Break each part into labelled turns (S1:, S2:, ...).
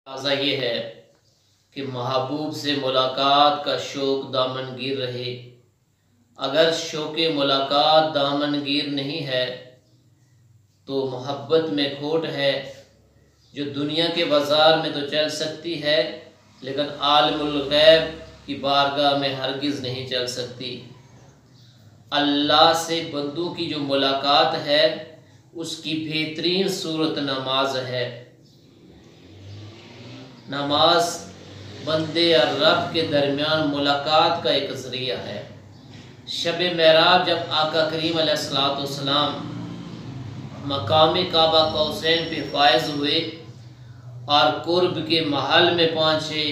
S1: तकाज़ा ये है कि महबूब से मुलाकात का शौक़ दामनगीर रहे। अगर शौक़ मुलाकात दामनगीर नहीं है तो मोहब्बत में खोट है, जो दुनिया के बाज़ार में तो चल सकती है लेकिन आलमुल गैब की बारगाह में हरगिज़ नहीं चल सकती। अल्लाह से बंदों की जो मुलाकात है उसकी बेहतरीन सूरत नमाज है। नमाज बंदे और रब के दरमियान मुलाकात का एक ज़रिया है। शब मेराज जब आका करीम अलैहिस्सलाम मकाम काबा कौसैन पे फायज़ हुए और कुर्ब के महल में पहुँचे,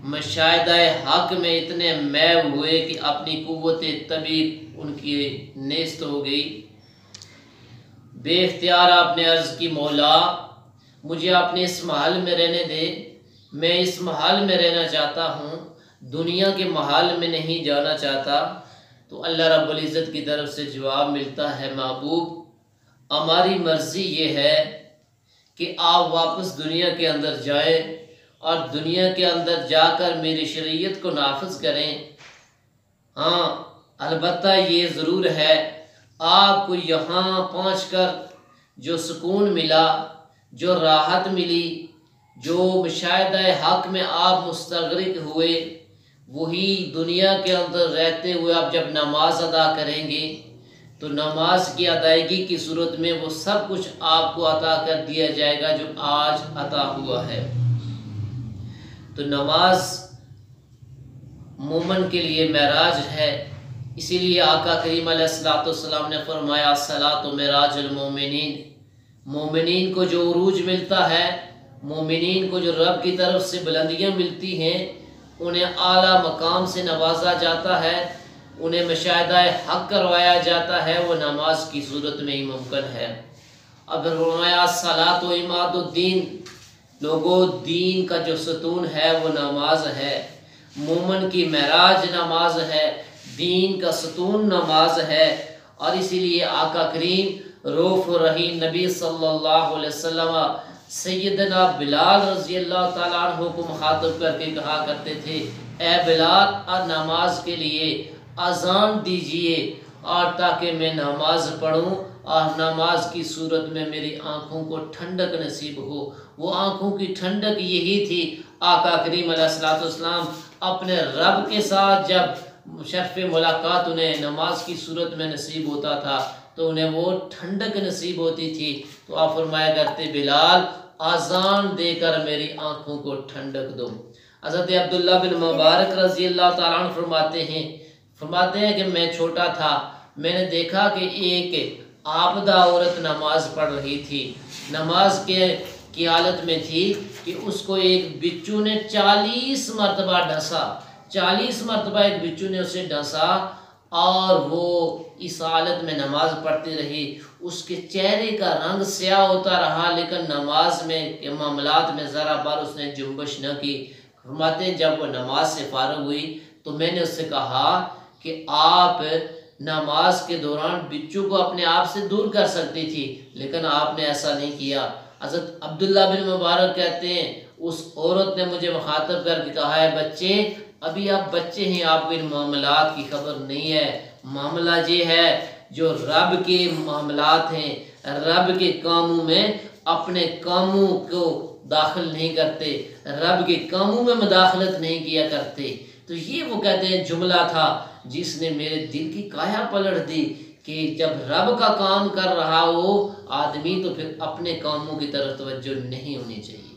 S1: मशाहिदाए हक में इतने मैव हुए कि अपनी कुव्वत तबीर उनकी नेस्त हो गई। बेख्तियार आपने अर्ज़ की, मौला मुझे अपने इस महल में रहने दे, मैं इस महल में रहना चाहता हूँ, दुनिया के महल में नहीं जाना चाहता। तो अल्लाह रब्बुल इज़्ज़त की तरफ से जवाब मिलता है, महबूब हमारी मर्ज़ी ये है कि आप वापस दुनिया के अंदर जाएं और दुनिया के अंदर जाकर मेरी शरीयत को नाफिज करें। हाँ, अलबत्ता ये ज़रूर है आपको यहाँ पहुँचकर जो सुकून मिला, जो राहत मिली, जो मुशाहिदाए हक में आप मुस्तग़रिक़ हुए, वही दुनिया के अंदर रहते हुए आप जब नमाज अदा करेंगे तो नमाज की अदायगी की सूरत में वो सब कुछ आपको अता कर दिया जाएगा जो आज अता हुआ है। तो नमाज मोमिन के लिए मेराज है। इसीलिए आका करीम अलैहिस्सलाम ने फरमाया, सलातो मेराजुल मोमिनीन, मोमिनीन को जो उरूज मिलता है, मोमिनीन को जो रब की तरफ से बुलंदियाँ मिलती हैं, उन्हें आला मकाम से नवाजा जाता है, उन्हें मुशाहिदाए हक करवाया जाता है, वो नमाज की सूरत में ही मुमकिन है। अगर फरमाया सलात व इमादुद्दीन, लोगों दीन का जो सतून है वो नमाज है, मोमिन की मेराज नमाज है, दीन का सतून नमाज है। और इसीलिए आका करीम रऊफ़ रहीम नबी सल्लल्लाहु अलैहि वसल्लम सैयदना बिलाल रज़ी अल्लाह ताला अन्हु को मुखातब करके कहा करते थे, ए बिलाल नमाज के लिए अज़ान दीजिए और ताकि मैं नमाज पढ़ूँ और नमाज की सूरत में मेरी आँखों को ठंडक नसीब हो। वो आँखों की ठंडक यही थी, आका करीम अलैहिस्सलाम अपने रब के साथ जब शर्फ़ मुलाकात उन्हें नमाज की सूरत में नसीब होता था तो उन्हें वो ठंडक नसीब होती थी। तो आप फरमाया करते, बिलाल अज़ान देकर मेरी आँखों को ठंडक दो। हज़रत अब्दुल्ला बिन मुबारक रज़ी अल्लाह ताला अन्हु फरमाते हैं कि मैं छोटा था, मैंने देखा कि एक आबदा औरत नमाज पढ़ रही थी, नमाज की हालत में थी कि उसको एक बिच्छू ने 40 मरतबा डसा, 40 मरतबा एक बिच्छू ने उसे डसा और वो इस हालत में नमाज पढ़ती रही। उसके चेहरे का रंग स्याह होता रहा लेकिन नमाज में के मामलात में ज़रा बार उसने जुम्बश न की। फरमाते जब वो नमाज से फारिग हुई तो मैंने उससे कहा कि आप नमाज के दौरान बिच्छू को अपने आप से दूर कर सकती थी लेकिन आपने ऐसा नहीं किया। हज़रत अब्दुल्ला बिन मुबारक कहते हैं उस औरत ने मुझे मुखातब करके कहा है, बच्चे अभी आप बच्चे हैं, आपको इन मामलात की खबर नहीं है। मामला ये है जो रब के मामलात हैं, रब के कामों में अपने कामों को दाखिल नहीं करते, रब के कामों में मुदाखलत नहीं किया करते। तो ये वो कहते हैं जुमला था जिसने मेरे दिल की काया पलट दी कि जब रब का काम कर रहा हो आदमी तो फिर अपने कामों की तरफ तवज्जो नहीं होनी चाहिए।